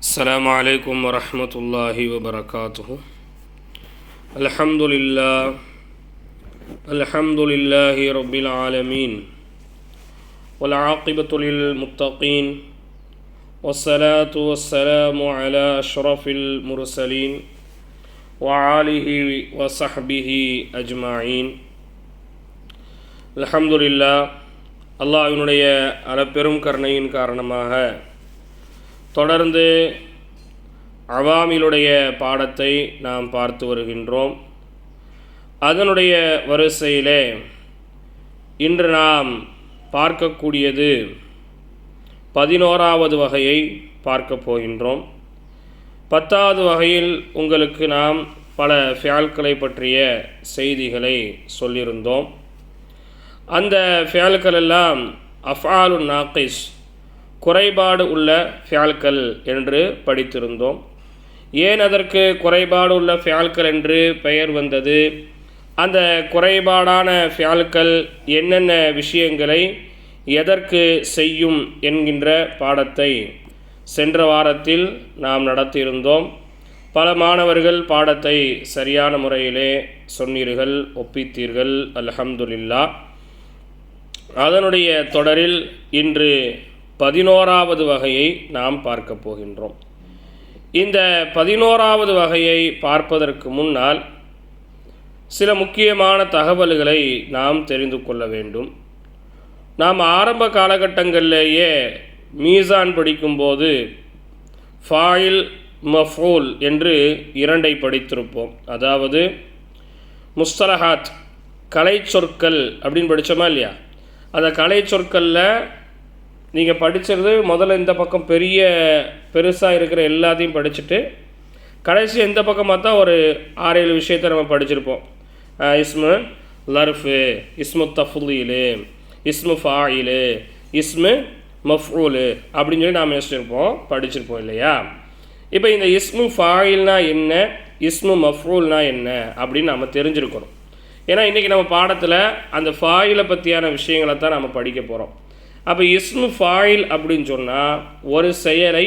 السلام عليكم ورحمة الله وبركاته. الحمد لله رب العالمين والعاقبة للمتقين والصلاة والسلام على أشرف المرسلين وآله وصحبه أجمعين. الحمد لله. அல்லாஹ்வினுடைய அளப்பெரும் கருணையின் காரணமாக தொடர்ந்து அவாமிலுடைய பாடத்தை நாம் பார்த்து வருகின்றோம். அதனுடைய வரிசையிலே இன்று நாம் பார்க்கக்கூடியது 11வது வகையை பார்க்க போகின்றோம். 10வது வகையில் உங்களுக்கு நாம் பல ஃபியால்களை பற்றிய செய்திகளை சொல்லியிருந்தோம். அந்த ஃபியால்கள் எல்லாம் அஃஆலுன் நாகிஸ், குறைபாடு உள்ள ஃபியால்கள் என்று படித்திருந்தோம். ஏன் அதற்கு குறைபாடு உள்ள ஃபியால்கள் என்று பெயர் வந்தது, அந்த குறைபாடான ஃபியால்கள் என்னென்ன விஷயங்களை எதற்கு செய்யும் என்கின்ற பாடத்தை சென்ற வாரத்தில் நாம் நடத்தியிருந்தோம். பல மாணவர்கள் பாடத்தை சரியான முறையிலே சொன்னீர்கள், ஒப்பித்தீர்கள். அல்ஹம்துலில்லாஹ். அதனுடைய தொடரில் இன்று 11வது வகையை நாம் பார்க்க போகின்றோம். இந்த 11வது வகையை பார்ப்பதற்கு முன்னால் சில முக்கியமான தகவல்களை நாம் தெரிந்து கொள்ள வேண்டும். நாம் ஆரம்ப காலகட்டங்களிலேயே மீசான் படிக்கும்போது ஃபாயில் மஃஊல் என்று 2ஐ படித்திருப்போம். அதாவது முஸ்தலஹாத், கலை சொற்கள் அப்படின்னு படித்தோமா இல்லையா? அந்த கலை சொற்களில் நீங்கள் படித்தது முதல்ல இந்த பக்கம் பெருசாக இருக்கிற எல்லாத்தையும் படிச்சுட்டு கடைசி எந்த பக்கம் பார்த்தா ஒரு 6-7 விஷயத்தை நம்ம படிச்சிருப்போம். இஸ்மு லர்ஃபு, இஸ்மு தஃலீலு, இஸ்மு ஃபாயிலு, இஸ்மு மஃஊலு அப்படின்னு சொல்லி நாம் படிச்சிருப்போம் இல்லையா? இப்போ இந்த இஸ்மு ஃபாயில்னா என்ன, இஸ்மு மஃஊல்னா என்ன அப்படின்னு நம்ம தெரிஞ்சிருக்கணும். ஏன்னா இன்றைக்கி நம்ம பாடத்தில் அந்த ஃபாயிலை பற்றியான விஷயங்களை தான் நம்ம படிக்க போகிறோம். அப்போ இஸ்மு ஃபாயில் அப்படின்னு சொன்னால் ஒரு செயலை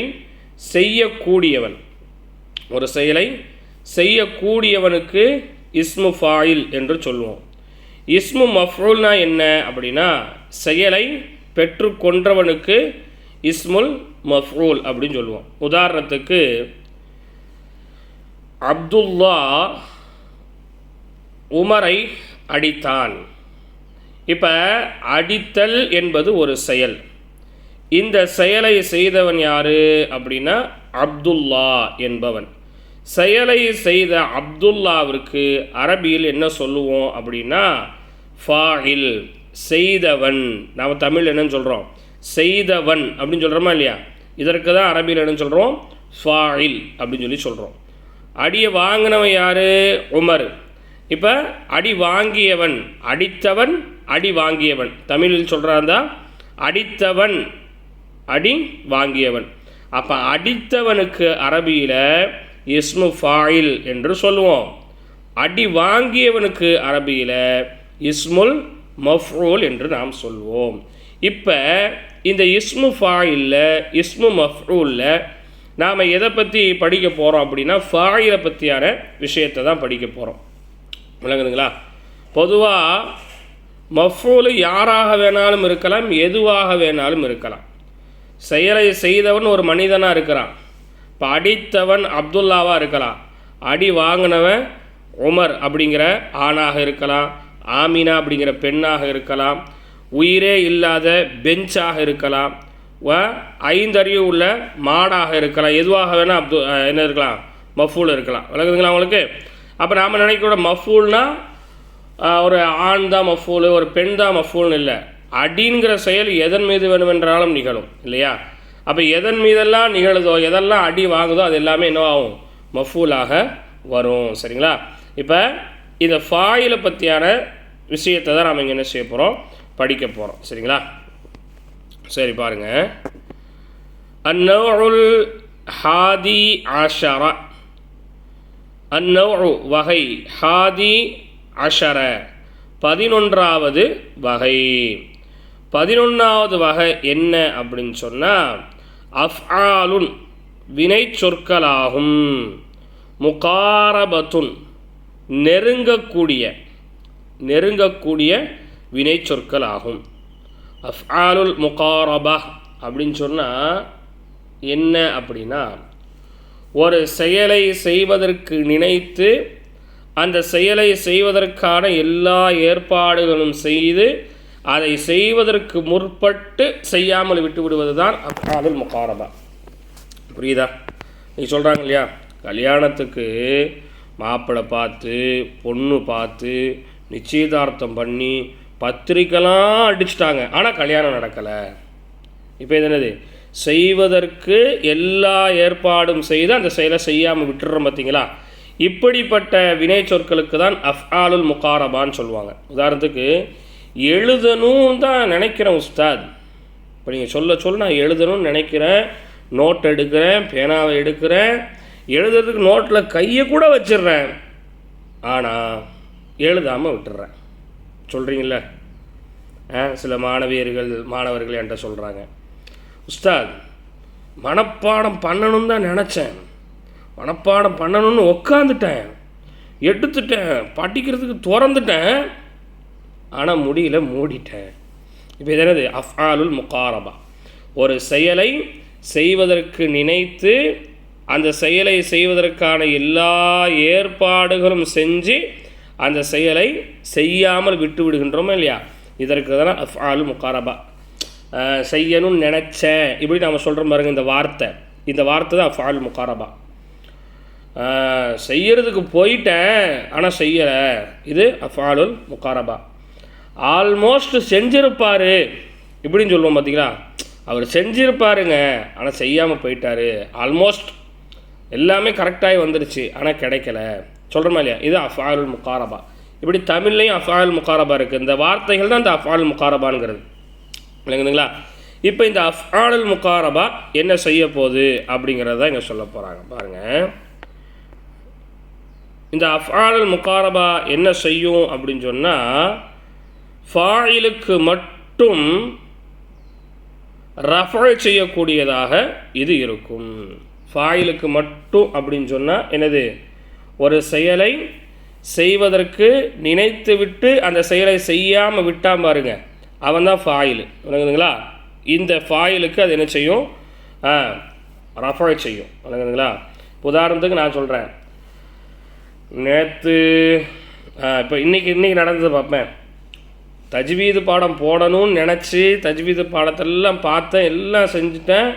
செய்யக்கூடியவனுக்கு இஸ்மு ஃபாயில் என்று சொல்லுவோம். இஸ்மு மஃஊல்னா என்ன அப்படின்னா செயலை பெற்றுக்கொண்டவனுக்கு இஸ்முல் மஃஊல் அப்படின்னு சொல்லுவோம். உதாரணத்துக்கு அப்துல்லா உமரை அடித்தான். இப்போ அடித்தல் என்பது ஒரு செயல். இந்த செயலை செய்தவன் யார் அப்படின்னா அப்துல்லா என்பவன். செயலை செய்த அப்துல்லாவிற்கு அரபியில் என்ன சொல்லுவோம் அப்படின்னா ஃபாயில், செய்தவன். நாம் தமிழ் என்னன்னு சொல்கிறோம், செய்தவன் அப்படின்னு சொல்கிறோமா இல்லையா? இதற்கு தான் அரபியில் என்னன்னு சொல்கிறோம், ஃபாயில் அப்படின்னு சொல்லி சொல்கிறோம். அடியை வாங்கினவன் யார்? உமர். இப்போ அடி வாங்கியவன், அடித்தவன், அடி வாங்கியவன். தமிழில் சொல்கிறாந்தா அடித்தவன், அடி வாங்கியவன். அப்போ அடித்தவனுக்கு அரபியில் இஸ்மு ஃபாயில் என்று சொல்லுவோம். அடி வாங்கியவனுக்கு அரபியில் இஸ்முல் மஃஊல் என்று நாம் சொல்வோம். இப்போ இந்த இஸ்மு ஃபாயிலில், இஸ்மு மஃஊலில் நாம் எதை பற்றி படிக்க போகிறோம் அப்படின்னா ஃபாயிலை பற்றியான விஷயத்தை தான் படிக்க போகிறோம். விளங்குதுங்களா? பொதுவாக மஃஊல் யாராக வேணாலும் இருக்கலாம், எதுவாக வேணாலும் இருக்கலாம். செயலை செய்தவன் ஒரு மனிதனாக இருக்கிறான். இப்போ அடித்தவன் அப்துல்லாவாக இருக்கலாம், அடி வாங்கினவன் உமர் அப்படிங்கிற ஆணாக இருக்கலாம், ஆமினா அப்படிங்கிற பெண்ணாக இருக்கலாம், உயிரே இல்லாத பெஞ்சாக இருக்கலாம், 5 அறிவு உள்ள மாடாக இருக்கலாம். எதுவாக வேணால் என்ன இருக்கலாம், மஃஊல் இருக்கலாம். விளங்குதுங்களா உங்களுக்கு? அப்போ நாம் நினைக்கிற மஃஊல்னா ஒரு ஆண் தான் மஃஊல், ஒரு பெண் தான் மஃஊல்னு இல்லை. அடிங்கிற செயல் எதன் மீது வேணுமென்றாலும் நிகழும் இல்லையா? அப்போ எதன் மீதெல்லாம் நிகழுதோ, எதெல்லாம் அடி வாங்குதோ அது எல்லாமே என்னவாகும், மஃஊலாக வரும். சரிங்களா? இப்போ இந்த ஃபாயிலை பற்றியான விஷயத்தை தான் நாம் இங்கே என்ன செய்ய போகிறோம், படிக்க போகிறோம். சரிங்களா? சரி பாருங்கள். அந்நௌஉல் ஹாதி அஷர, அந்நௌஉ வகை, ஹாதி அஷர 11வது வகை. 11வது வகை என்ன அப்படின்னு சொன்னால் அஃஆலுன் வினை சொற்களாகும். முகாரபத்துன் நெருங்கக்கூடிய வினை சொற்கள் ஆகும். அஃஆலுல் முகாரபா அப்படின்னு சொன்னால் என்ன அப்படின்னா, ஒரு செயலை செய்வதற்கு நினைத்து அந்த செயலை செய்வதற்கான எல்லா ஏற்பாடுகளும் செய்து அதை செய்வதற்கு முற்பட்டு செய்யாமல் விட்டு விடுவது தான் அஃஆலுல் முகாரபா. புரியுதா? நீ சொல்கிறாங்க இல்லையா, கல்யாணத்துக்கு மாப்பிள்ளை பார்த்து பொண்ணு பார்த்து நிச்சயதார்த்தம் பண்ணி பத்திரிக்கைலாம் அடிச்சிட்டாங்க, ஆனால் கல்யாணம் நடக்கலை. இப்போ இது என்னது? செய்வதற்கு எல்லா ஏற்பாடும் செய்து அந்த செயலை செய்யாமல் விட்டுடுறோம் பார்த்தீங்களா? இப்படிப்பட்ட வினை சொற்களுக்கு தான் அஃஆலுல் முகாரபான்னு சொல்லுவாங்க. உதாரணத்துக்கு எழுதணும் தான் நினைக்கிறேன் உஸ்தாத், இப்போ நீங்கள் சொல்ல நான் எழுதணும்னு நினைக்கிறேன், நோட் எடுக்கிறேன், பேனாவை எடுக்கிறேன், எழுதுறதுக்கு நோட்டில் கையை கூட வச்சிடுறேன், ஆனால் எழுதாமல் விட்டுடுறேன். சொல்கிறீங்கள? சில மாணவர்கள் என்கிட்ட சொல்கிறாங்க, உஸ்தாத் மனப்பாடம் பண்ணணும்னு தான் நினச்சேன், மனப்பாடம் பண்ணணும்னு உக்காந்துட்டேன், எடுத்துட்டேன், படிக்கிறதுக்கு திறந்துட்டேன், ஆனால் முடியல, மூடிட்டேன். இப்போ இது என்னது? அஃஆலுல் முகாரபா. ஒரு செயலை செய்வதற்கு நினைத்து அந்த செயலை செய்வதற்கான எல்லா ஏற்பாடுகளும் செஞ்சு அந்த செயலை செய்யாமல் விட்டு விடுகின்றோமா இல்லையா? இதற்கு தான் அஃஆலுல் முகாரபா. செய்யணும்னு நினச்சேன் இப்படி நம்ம சொல்கிறோம் பாருங்க, இந்த வார்த்தை தான் அஃஆலுல் முகாரபா. செய்யறதுக்கு போயிட்டேன் ஆனால் செய்யலை, இது அஃஆலுல் முகாரபா. ஆல்மோஸ்ட் செஞ்சிருப்பார் இப்படின்னு சொல்லுவோம் பார்த்தீங்களா? அவர் செஞ்சிருப்பாருங்க ஆனால் செய்யாமல் போயிட்டார், ஆல்மோஸ்ட் எல்லாமே கரெக்டாகி வந்துருச்சு ஆனால் கிடைக்கல, சொல்கிறோமா இல்லையா? இது அஃஆலுல் முகாரபா. இப்படி தமிழ்லையும் அஃஆலுல் முகாரபா இருக்குது. இந்த வார்த்தைகள் தான் இந்த அஃஆலுல் முகாரபாங்கிறது, இல்லைங்களா? இப்போ இந்த அஃஆலுல் முகாரபா என்ன செய்ய போகுது அப்படிங்கிறத இங்கே சொல்ல போகிறாங்க பாருங்கள். இந்த அஃஆலுல் முகாரபா என்ன செய்யும் அப்படின்னு சொன்னால், ஃபாயிலுக்கு மட்டும் ரஃபா செய்யக்கூடியதாக இது இருக்கும். ஃபாயிலுக்கு மட்டும் அப்படின்னு சொன்னால் என்னது? ஒரு செயலை செய்வதற்கு நினைத்து விட்டு அந்த செயலை செய்யாமல் விட்டால் பாருங்க, அவன் தான் ஃபாயில், விளங்குதுங்களா? இந்த ஃபாயிலுக்கு அது என்ன செய்யும்? ரஃபா செய்யும், விளங்குதுங்களா? உதாரணத்துக்கு நான் சொல்கிறேன், நேற்று இப்போ இன்றைக்கி நடந்தது பார்ப்பேன். தஜ்வீது பாடம் போடணும்னு நினச்சி தஜ்வீது பாடத்தெல்லாம் பார்த்தேன், எல்லாம் செஞ்சுட்டேன்,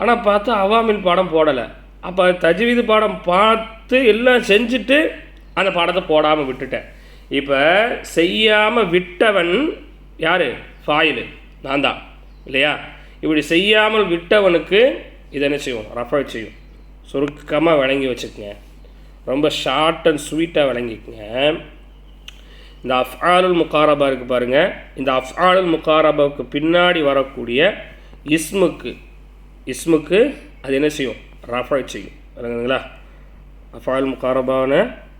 ஆனால் பார்த்தா அவாமில் பாடம் போடலை. அப்போ தஜ்வீது பாடம் பார்த்து எல்லாம் செஞ்சுட்டு அந்த பாடத்தை போடாமல் விட்டுட்டேன். இப்போ செய்யாமல் விட்டவன் யார்? ஃபாயிலு, நான் தான், இல்லையா? இப்படி செய்யாமல் விட்டவனுக்கு இதை என்ன செய்யும்? ரஃபா செய்யும். சுருக்கமாக விளங்கி வச்சுக்கோங்க, ரொம்ப ஷார்ட் அண்ட் ஸ்வீட்டாக விளங்கிக்கங்க. இந்த அஃஆலுல் முகாரபா இருக்குது பாருங்கள், இந்த அஃஆலுல் முகாரபாவுக்கு பின்னாடி வரக்கூடிய இஸ்முக்கு அது என்ன செய்யும்? ரஃபா செய்யும், விளங்குதுங்களா? அஃஆலுல் முகாரபான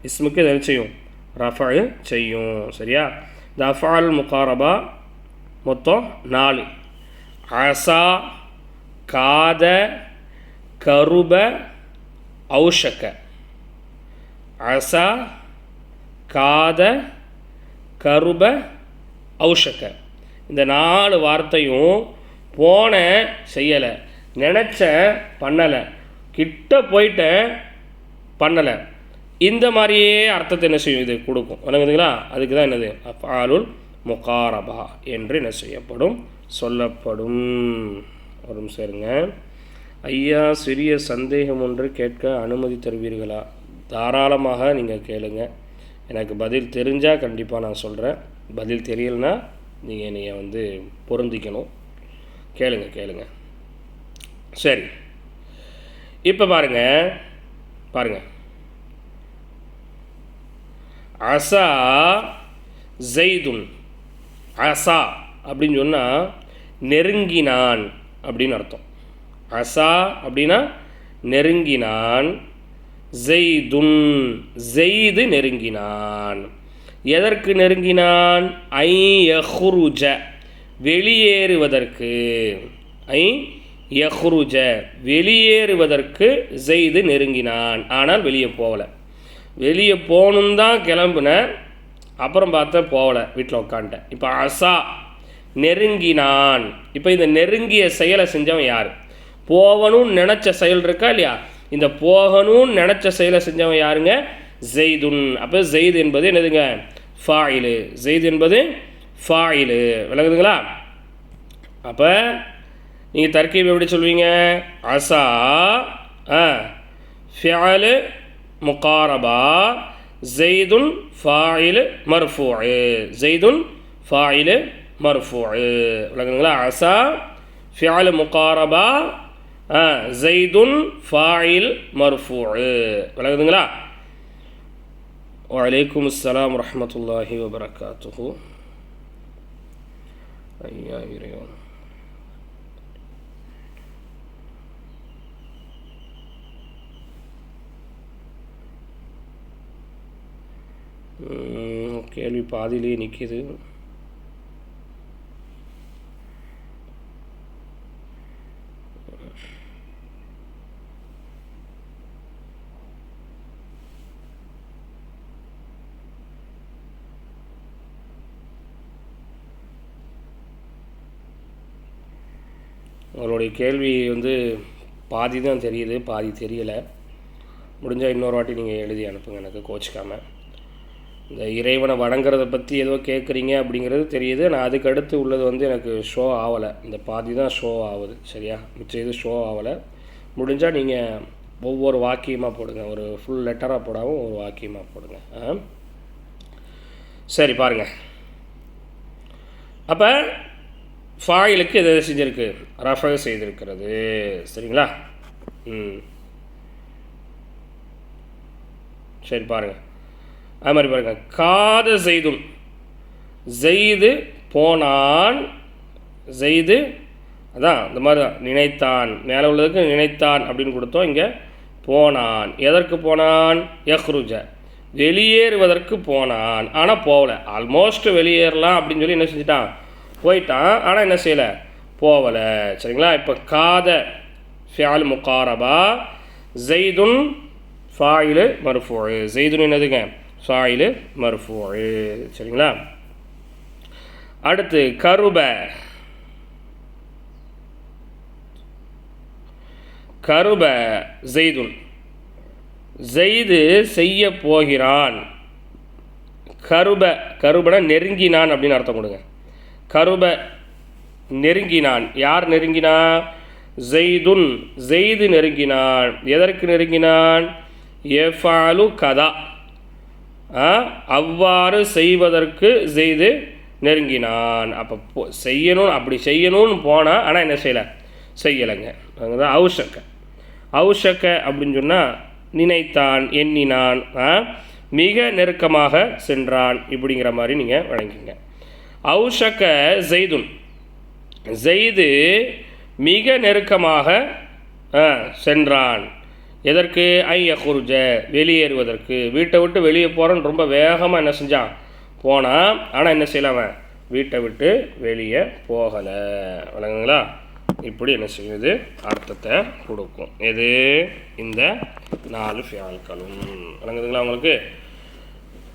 இஸ்முக்கு இது என்ன செய்யும்? ரஃபா செய்யும், சரியா? இந்த அஃஆலுல் முகாரபா மொத்தம் 4: அசா, காத, கருப, ஔஷக. அசா, காத, கருப, ஔஷக. இந்த 4 வார்த்தையும் போன செய்யலை, நினச்ச பண்ணலை, கிட்ட போயிட்டேன் பண்ணலை, இந்த மாதிரியே அர்த்தத்தை என்ன செய்யும்? இது கொடுக்கும், விளங்குதுங்களா? அதுக்கு தான் என்னது? அஃஆலுல் முகாரபா என்று என்ன செய்யப்படும்? சொல்லப்படும். ஒரு சேருங்க. ஐயா, சிறிய சந்தேகம் ஒன்று கேட்க அனுமதி தருவீர்களா? தாராளமாக நீங்கள் கேளுங்க. எனக்கு பதில் தெரிஞ்சால் கண்டிப்பாக நான் சொல்கிறேன், பதில் தெரியலைன்னா நீங்கள் பொருந்திக்கணும். கேளுங்க. சரி, இப்போ பாருங்க. அசா ஜெய்துன். அசா அப்படின்னு சொன்னால் நெருங்கினான் அப்படின்னு அர்த்தம். அசா அப்படின்னா நெருங்கினான். ஜெய்துன், ஜெய்து நெருங்கினான். எதற்கு நெருங்கினான்? ஐ யஹ்ருஜ, வெளியேறுவதற்கு. ஐ யஹ்ருஜ வெளியேறுவதற்கு ஜெய்து நெருங்கினான், ஆனால் வெளியே போகலை. வெளியே போகணும் தான் கிளம்புனேன், அப்புறம் பார்த்தா போகலை, வீட்டில் உட்காந்துட்டேன். இப்போ அசா நெருங்கினான். இப்போ இந்த நெருங்கிய செயலை செஞ்சவன் யார்? போகணும்னு நினச்ச செயல் இருக்கா இல்லையா? இந்த போகணும்னு நினச்ச செயலை செஞ்சவன் யாருங்க? ஜெய்துன். அப்போ ஜெய்து என்பது என்னதுங்க? ஃபாயிலு. ஜெய்து என்பது ஃபாயிலு. விளங்குதுங்களா? அப்போ நீங்கள் தர்கீப் எப்படி சொல்வீங்க? அசா ஃபிஅலு முகாரபா ஜெய்துன் ஃபாயிலு மர்ஃபூஉ. ஜெய்துன் ஃபாயிலு மர்ஃபூஉ. விளங்குதுங்களா? அசா ஃபிஅலு முகாரபா ஜெய்துன் ஃபாயில் மர்ஃபூஉ. விளங்குதுங்களா? வலைக்கும் அஸ்ஸலாம் வரஹ்மத்துல்லாஹி வபரகாத்துஹு. ஐயா இறைவன். கேள்வி பாதியிலேயே நிற்கிது. உங்களுடைய கேள்வி பாதி தான் தெரியுது, பாதி தெரியலை. முடிஞ்சால் இன்னொரு வாட்டி நீங்கள் எழுதி அனுப்புங்க, எனக்கு கோச்சிக்காமல். இந்த இறைவனை வணங்குறத பற்றி ஏதோ கேட்குறீங்க அப்படிங்கிறது தெரியுது. நான் அதுக்கு அடுத்து உள்ளது எனக்கு ஷோ ஆகலை. இந்த பாதி தான் ஷோ ஆகுது. சரியா? மிச்சம் இது ஷோ ஆகலை. முடிஞ்சால் நீங்கள் ஒவ்வொரு வாக்கியமாக போடுங்க, ஒரு ஃபுல் லெட்டராக போடாமல் ஒரு வாக்கியமாக போடுங்க. சரி, பாருங்கள். அப்போ ஃபாயிலுக்கு எதை செஞ்சுருக்கு? ரஃப செய்திருக்கிறது. சரிங்களா? சரி, பாருங்கள். அது மாதிரி பாருங்கள். காத ஜெய்துன், ஜெய்து போனான். ஜெய்து அதான் இந்த மாதிரி தான், நினைத்தான். மேலே உள்ளதுக்கு நினைத்தான் அப்படின்னு கொடுத்தோம். இங்கே போனான். எதற்கு போனான்? யஹ்ருஜ வெளியேறுவதற்கு போனான். ஆனால் போகலை. ஆல்மோஸ்ட் வெளியேறலாம் அப்படின்னு சொல்லி என்ன செஞ்சிட்டான்? போயிட்டான். ஆனால் என்ன செய்யலை? போகலை. சரிங்களா? இப்போ காத ஃபிஅல் முகாரபா ஜெய்துன் ஃபாயிலு மர்ஃபூஉ. ஜெய்துன் என்னதுங்க? ஃபாயிலு மர்ஃபூஉ. சரிங்களா? அடுத்து கருப. கருப ஜெய்துன், ஜெய்து செய்ய போகிறான். கருப, கருபன நெருங்கினான் அப்படின்னு அர்த்தம் கொடுங்க. கருப நெருங்கினான். யார் நெருங்கினா? ஜெய்துன், ஜெய்து நெருங்கினான். எதற்கு நெருங்கினான்? எஃபாலு கதா, அவ்வாறு செய்வதற்கு ஜெய்து நெருங்கினான். அப்போ செய்யணும், அப்படி செய்யணும்னு போனால், ஆனால் என்ன செய்யலை? செய்யலைங்க. அதுதான் அவுஷக்க. அவுஷக்க அப்படின்னு சொன்னால் நினைத்தான், எண்ணினான், மிக நெருக்கமாக சென்றான் இப்படிங்கிற மாதிரி நீங்கள் வழங்கிங்க. அவுஷக்க ஜெய்துன், ஜெய்து மிக நெருக்கமாக சென்றான். எதற்கு? ஐ யஹ்ருஜ வெளியேறுவதற்கு. வீட்டை விட்டு வெளியே போகிறான்னு ரொம்ப வேகமாக என்ன செஞ்சான்? போனான். ஆனால் என்ன செய்யலாம? வீட்டை விட்டு வெளியே போகலை. விளங்குங்களா? இப்படி என்ன செய்யுது? அர்த்தத்தை கொடுக்கும். எது? இந்த 4 ஃபியால்களும். விளங்குதுங்களா உங்களுக்கு?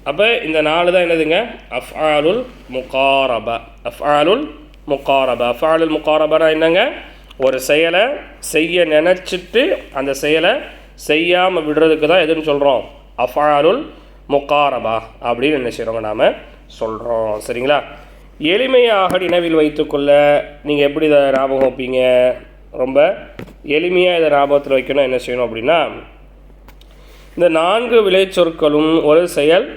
அப்போ இந்த 4 தான் என்னதுங்க? அஃஆலுல் முகாரபா. அஃஆலுல் முகாரபா. அஃஆலுல் முகாரபா என்னங்க? ஒரு செயலை செய்ய நினச்சிட்டு அந்த செயலை செய்யாமல் விடுறதுக்கு தான் எதுன்னு சொல்கிறோம்? அஃஆலுல் முகாரபா அப்படின்னு என்ன செய்கிறோங்க? நாம் சொல்கிறோம். சரிங்களா? எளிமையாக நினைவில் வைத்துக்கொள்ள நீங்கள் எப்படி இதை ஞாபகம் வைப்பீங்க? ரொம்ப எளிமையாக இதை ஞாபகத்தில் வைக்கணும். என்ன செய்யணும் அப்படின்னா, இந்த 4 விளைச்சொற்களும் ஒரு செயல்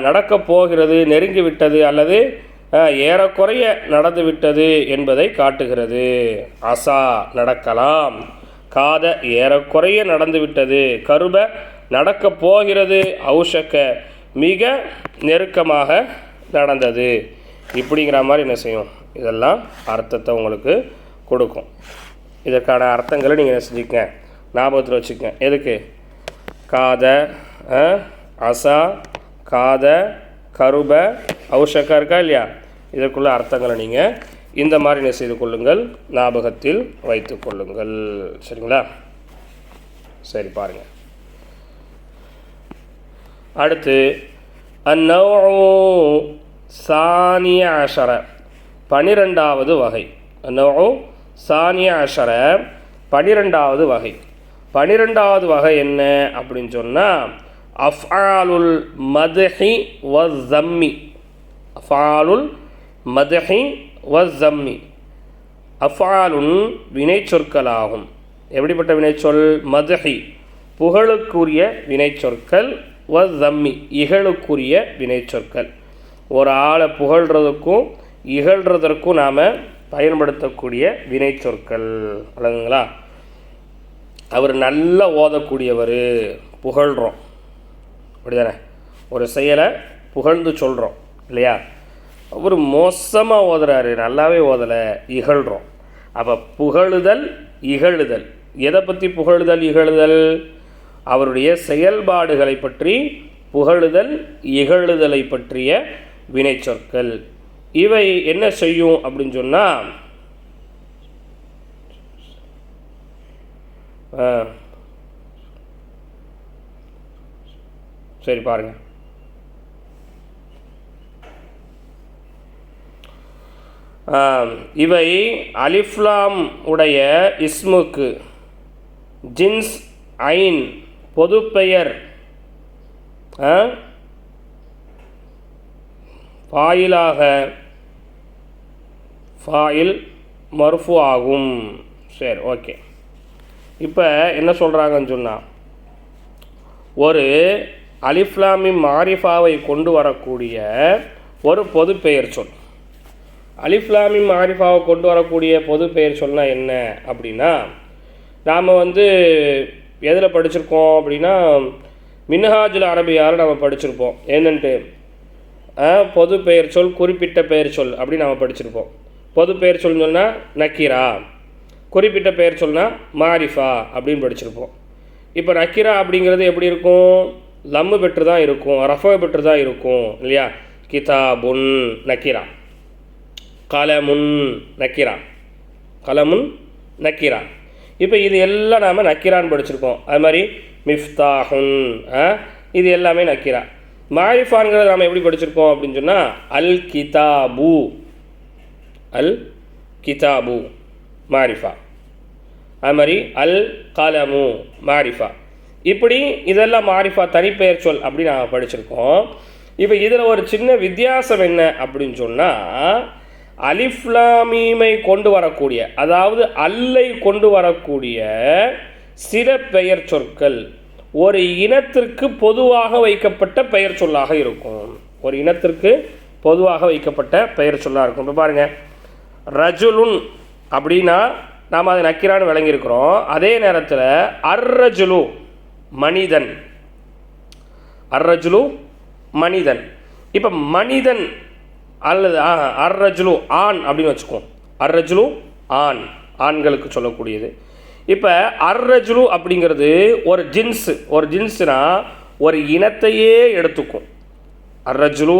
நடக்கப் போகிறது, நெருங்கிவிட்டது அல்லது ஏறக்குறைய நடந்துவிட்டது என்பதை காட்டுகிறது. அசா நடக்கலாம், காத ஏறக்குறைய நடந்துவிட்டது, கருப நடக்கப் போகிறது, அவுஷக்க மிக நெருக்கமாக நடந்தது இப்படிங்கிற மாதிரி என்ன செய்யும்? இதெல்லாம் அர்த்தத்தை உங்களுக்கு கொடுக்கும். இதற்கான அர்த்தங்களை நீங்கள் என்ன செஞ்சுக்கங்க? ஞாபகத்தில் வச்சுக்கங்க. எதுக்கு? காத, அசா, காத, கருப, அவுஷக்கா இருக்கா இல்லையா? இதற்குள்ள அர்த்தங்களை நீங்கள் இந்த மாதிரி என்ன செய்து கொள்ளுங்கள், ஞாபகத்தில் வைத்து கொள்ளுங்கள். சரிங்களா? சரி, பாருங்கள். அடுத்து அந்நௌஉ சானிய அஷர, 12வது வகை. அந்நௌஉ சானிய அஷர, 12வது வகை. 12வது வகை என்ன அப்படின்னு சொன்னால் அஃஆலுல் மத்ஹி வஸ்ஸம்மி. அஃஆலுல் மத்ஹி வஸ்ஸம்மி. அஃஆலுன் வினைச்சொற்களாகும். எப்படிப்பட்ட வினைச்சொல்? மத்ஹி புகழுக்குரிய வினைச்சொற்கள், வஸ்ஸம்மி இகழுக்குரிய வினைச்சொற்கள். ஒரு ஆளை புகழ்கிறதுக்கும் இகழ்கிறதற்கும் நாம் பயன்படுத்தக்கூடிய வினைச்சொற்கள். அல்லதுங்களா? அவர் நல்லா ஓதக்கூடியவர், புகழ்கிறோம், அப்படிதானே? ஒரு செயலை புகழ்ந்து சொல்கிறோம் இல்லையா? அவர் மோசமாக ஓதுறாரு, நல்லாவே ஓதலை, இகழ்கிறோம். அப்போ புகழுதல் இகழுதல். எதை பற்றி புகழுதல் இகழுதல்? அவருடைய செயல்பாடுகளை பற்றி புகழுதல் இகழுதலை பற்றிய வினைச்சொற்கள். இவை என்ன செய்யும் அப்படின்னு சொன்னால், சரி பாருங்கள். இவை அலிஃப்லாம் உடைய இஸ்முக்கு ஜின்ஸ் ஐன் பொதுப்பெயர் ஃபாயிலாக ஃபாயில் மர்ஃபு ஆகும். சரி, ஓகே. இப்போ என்ன சொல்கிறாங்கன்னு சொன்னால், ஒரு அலிஃப்லாமி மாரிஃபாவை கொண்டு வரக்கூடிய ஒரு பொது பெயர் சொல். அலிஃப்லாமி மாரிஃபாவை கொண்டு வரக்கூடிய பொது பெயர் சொன்னால் என்ன அப்படின்னா, நாம் எதில் படிச்சிருக்கோம் அப்படின்னா, மின்ஹாஜுல் அரபியால் நம்ம படிச்சிருப்போம். என்னன்ட்டு பொது பெயர் சொல், குறிப்பிட்ட பெயர் சொல் அப்படின்னு நம்ம படிச்சிருப்போம். பொது பெயர் சொல்னு சொன்னால் நக்கீரா, குறிப்பிட்ட பெயர் சொன்னால் மாரிஃபா அப்படின்னு படிச்சிருப்போம். இப்போ நக்கீரா அப்படிங்கிறது எப்படி இருக்கும்? லம்மு பெற்று தான் இருக்கும், ரஃபா பெற்று தான் இருக்கும் இல்லையா? கிதாபுன் நக்கீரா, கலமுன் நக்கீரா, கலமுன் நக்கீரா. இப்போ இது எல்லாம் நாம் நக்கீரான்னு படிச்சிருக்கோம். அது மாதிரி மிஃப்தாஹுன், இது எல்லாமே நக்கீரா. மாரிஃபான்கிறத நாம் எப்படி படிச்சிருக்கோம் அப்படின்னு சொன்னால் அல் கிதாபு, அல் கிதாபு மாரிஃபா. அது மாதிரி அல் கலமு மாரிஃபா. இப்படி இதெல்லாம் மாரிஃபா தனிப்பெயர் சொல் அப்படின்னு நாம் படிச்சிருக்கோம். இப்போ இதில் ஒரு சின்ன வித்தியாசம் என்ன அப்படின்னு சொன்னால், அலிஃப்லாமீமை கொண்டு வரக்கூடிய, அதாவது அல்லை கொண்டு வரக்கூடிய சில பெயர் சொற்கள் ஒரு இனத்திற்கு பொதுவாக வைக்கப்பட்ட பெயர் சொல்லாக இருக்கும். ஒரு இனத்திற்கு பொதுவாக வைக்கப்பட்ட பெயர் சொல்லாக இருக்கும். இப்போ பாருங்கள், ரஜுலுன் அப்படின்னா நாம் அதை நக்கீரான்னு விளங்கியிருக்கிறோம். அதே நேரத்தில் அர்ரஜுலு மனிதன், அர்ரஜுலு மனிதன். இப்போ மனிதன் அல்லது அர்ரஜுலு ஆண் அப்படின்னு வச்சுக்குவோம். அர்ரஜுலு ஆண், ஆண்களுக்கு சொல்லக்கூடியது. இப்போ அர்ரஜுலு அப்படிங்கிறது ஒரு ஜின்ஸு. ஒரு ஜின்ஸுனா ஒரு இனத்தையே எடுத்துக்கும். அர்ரஜுலு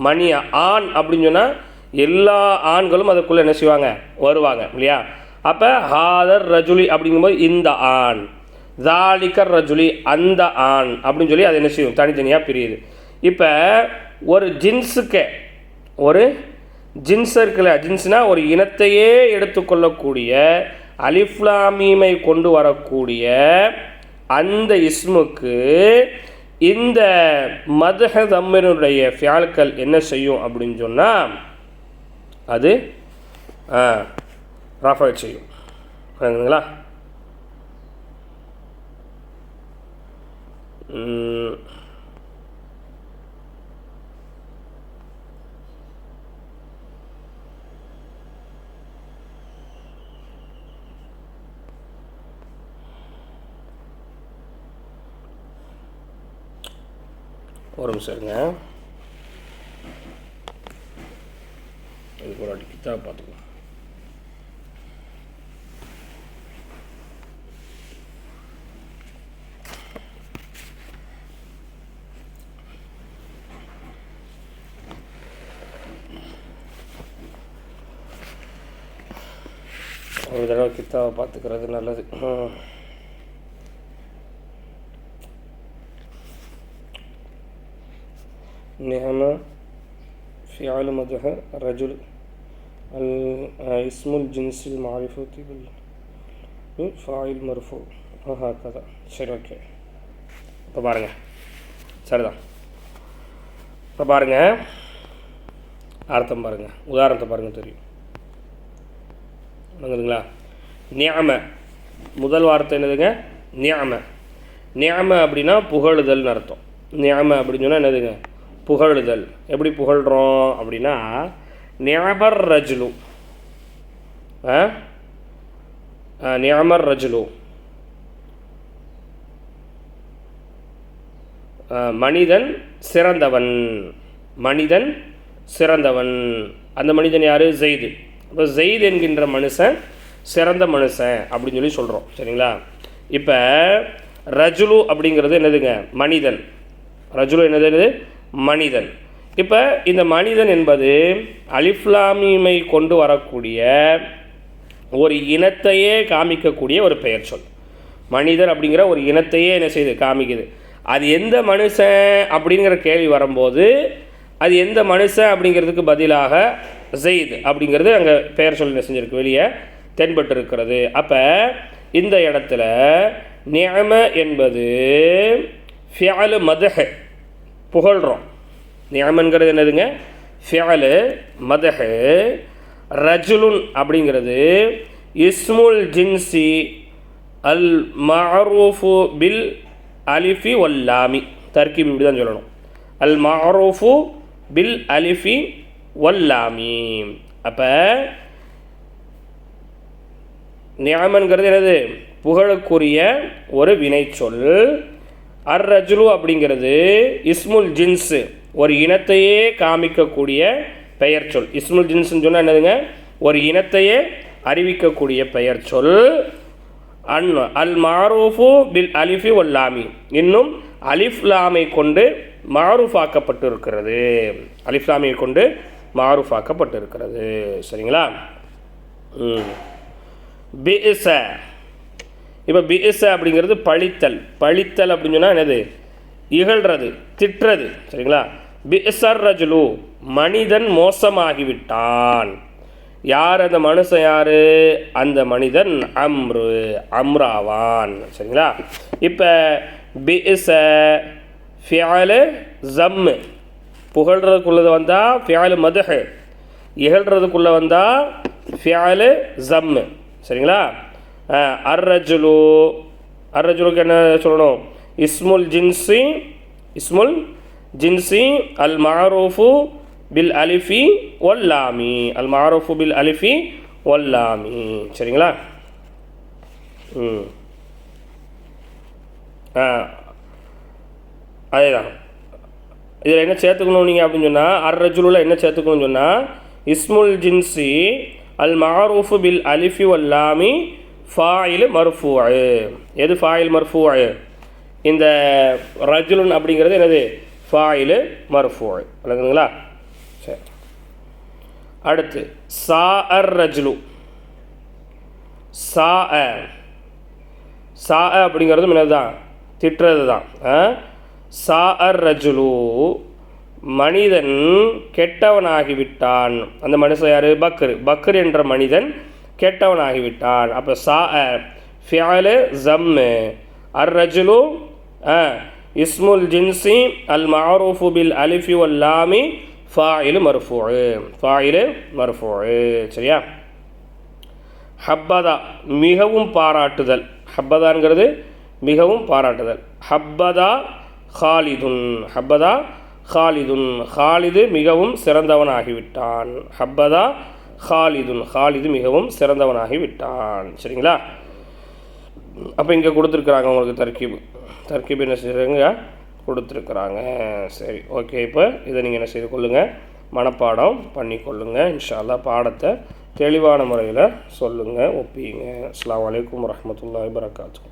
மணி ஆண் அப்படின்னு சொன்னால் எல்லா ஆண்களும் அதுக்குள்ளே என்ன செய்வாங்க, வருவாங்க இல்லையா? அப்போ ஹாதர் ரஜுலி அப்படிங்கும்போது இந்த ஆண், ஜாலிகர் ரஜுலி அந்த ஆண் அப்படின்னு சொல்லி அது என்ன செய்யும், தனித்தனியாக பிரியுது. இப்போ ஒரு ஜின்ஸுக்கு, ஒரு ஜின்ஸ் இருக்குல்ல, ஜின்ஸ்னால் ஒரு இனத்தையே எடுத்துக்கொள்ளக்கூடிய அலிஃப்லாமீமை கொண்டு வரக்கூடிய அந்த இஸ்முக்கு இந்த மத்ஹ தம்மினுடைய ஃபியால்கள் என்ன செய்யும் அப்படின்னு சொன்னால் அது ரஃபா செய்யும். புரியுதுங்களா? ஒரு நிமிஷம் இருங்க, இதுக்கு ஒரு அடி கிதாப் பார்த்துக்கலாம். ஒரு தடவை கித்தாவை பார்த்துக்கிறது நல்லது. நிஅம ஃபிஅல் மதுஹ ரஜுல் இஸ்முல் ஜின்ஸில் மாரிஃபத்தி பில் ஃபாயில் மர்ஃபூ ஹக்கதா. சரி, ஓகே. இப்போ பாருங்கள், சரிதான். இப்போ பாருங்கள், அர்த்தம் பாருங்கள், உதாரணத்தை பாருங்கள், தெரியும் என்னதுங்களா? நிஅம முதல் வார்த்தை என்னதுங்க? நிஅம. நிஅம அப்படின்னா புகழுதல்னு அர்த்தம். நிஅம அப்படின்னு சொன்னால் என்னதுங்க? புகழுதல். எப்படி புகழ்கிறோம் அப்படின்னா, நிஅமர் ரஜுலு, நிஅமர் ரஜுலு, மனிதன் சிறந்தவன், மனிதன் சிறந்தவன். அந்த மனிதன் யார்? ஜெயிது. இப்போ ஜெயித் என்கின்ற மனுஷன் சிறந்த மனுஷன் அப்படின்னு சொல்லி சொல்கிறோம். சரிங்களா? இப்போ ரஜுலு அப்படிங்கிறது என்னதுங்க? மனிதன். ரஜுலு என்னது? மனிதன். இப்போ இந்த மனிதன் என்பது அலிஃப்லாமீமை கொண்டு வரக்கூடிய ஒரு இனத்தையே காமிக்கக்கூடிய ஒரு பெயர் சொல். மனிதன் அப்படிங்கிற ஒரு இனத்தையே என்ன செய்யுது? காமிக்குது. அது எந்த மனுஷன் அப்படிங்கிற கேள்வி வரும்போது அது எந்த மனுஷன் அப்படிங்கிறதுக்கு பதிலாக ஜெயித் அப்படிங்கிறது அங்கே பெயர் சொல் என்ன செஞ்சிருக்கு? வெளியே தென்பட்டு இருக்கிறது. அப்போ இந்த இடத்துல நிஅம என்பது ஃபிஅல் மதஹ், புகழ்கிறோம். நிஅமங்கிறது என்னதுங்க? ஃபிஅல் மதஹ். ரஜுலுன் அப்படிங்கிறது இஸ்முல் ஜின்சி அல் மஅரூஃபு பில் அலிஃபி வல்லாமி. தர்கீப் இப்படி தான் சொல்லணும். அல் மஅரூஃபு பில் அலிஃபி வல்லாமி. அப்போ நிஅமன்கிறது என்னது? புகழுக்குரிய ஒரு வினைச்சொல். அர் ரஜுலு அப்படிங்கிறது இஸ்முல் ஜின்ஸு, ஒரு இனத்தையே காமிக்கக்கூடிய பெயர் சொல். இஸ்முல் ஜின்ஸ்ன்னு சொன்னால் என்னதுங்க? ஒரு இனத்தையே அறிவிக்கக்கூடிய பெயர் சொல். அல் மாரூஃபு பில் அலிஃபி வல்லாமி, இன்னும் அலிஃப்லாமை கொண்டு மாரூஃபாக்கப்பட்டு இருக்கிறது. அலிஃப்லாமை கொண்டு மாரூஃபாக்கப்பட்டு இருக்கிறது. சரிங்களா? பிஇஸ. இப்போ பிஇஸ அப்படிங்கிறது பழித்தல். பழித்தல் அப்படின்னு சொன்னால் என்னது? இகழ்றது, திட்டுறது. சரிங்களா? பிஇஸர் ரஜுலு, மனிதன் மோசமாகிவிட்டான். யார் அந்த மனுஷன்? யார் அந்த மனிதன்? அம்ரு, அம்ராவான். சரிங்களா? இப்போ பிஇஸ ஃபிஅல் ஜம்மு, புகழ்றதுக்குள்ளது வந்தால் ஃபிஅல் மதஹ், இகழ்றதுக்குள்ளே வந்தால் ஃபிஅல் ஜம்மு. சரிங்களா? அர் ரஜுலு, அர் ரஜுலுக்கு என்ன சொல்லணும்? இஸ்முல் ஜின்சி, இஸ்முல் ஜின்சி அல் மஅரூஃபு பில் அலிஃபி வல்லாமி, அல் மஅரூஃபு பில் அலிஃபி வல்லாமி. சரிங்களா? அதேதான். இதில் என்ன சேர்த்துக்கணும் நீங்கள் அப்படின்னு சொன்னால், அர் ரஜுலுல என்ன சேர்த்துக்கணும்னு சொன்னால், இஸ்முல் ஜின்சி அல் மஅரூஃபு பில் அலிஃபி வல்லாமி ஃபாயில் மர்ஃபூ. எது ஃபாயில் மர்ஃபூ? இந்த ரஜுலுன் அப்படிங்கிறது என்னது? ஃபாயில் மர்ஃபூ. விளங்குதுங்களா? சரி. அடுத்து சா அர் ரஜுலு. சா சா அப்படிங்கிறதும் என்னது தான்? திட்டுறது தான். சா அர் ரஜுலு, மனிதன் கெட்டவனாகிவிட்டான். அந்த மனுஷன் யார்? பக்ர். பக்ர் என்ற மனிதன் கெட்டவனாகிவிட்டான். அப்போ சா ஃபிஅல் ஜம்மு, அர் ரஜுலு இஸ்முல் ஜின்சி அல் மஅரூஃபு பில் அலிஃபி வல்லாமி ஃபாயில் மர்ஃபூ, ஃபாயில் மர்ஃபூ. சரியா? ஹப்பதா, மிகவும் பாராட்டுதல். ஹப்பதாங்கிறது மிகவும் பாராட்டுதல். ஹப்பதா ஹாலிதுன், ஹப்பதா ஹாலிதுன், ஹாலிது மிகவும் சிறந்தவனாகிவிட்டான். ஹப்பதா ஹாலிதுன், ஹாலிது மிகவும் சிறந்தவனாகிவிட்டான். சரிங்களா? அப்போ இங்கே கொடுத்துருக்குறாங்க உங்களுக்கு தர்கீப். தர்கீப் என்ன செய்கிறாங்க? கொடுத்துருக்குறாங்க. சரி, ஓகே. இப்போ இதை நீங்கள் என்ன செய்து கொள்ளுங்கள்? மனப்பாடம் பண்ணிக்கொள்ளுங்கள். இன்ஷா அல்லாஹ் பாடத்தை தெளிவான முறையில் சொல்லுங்கள், ஒப்பிங்க. அஸ்ஸலாமு அலைக்கும் வரஹ்மத்துல்லாஹி வபரகாத்துஹு.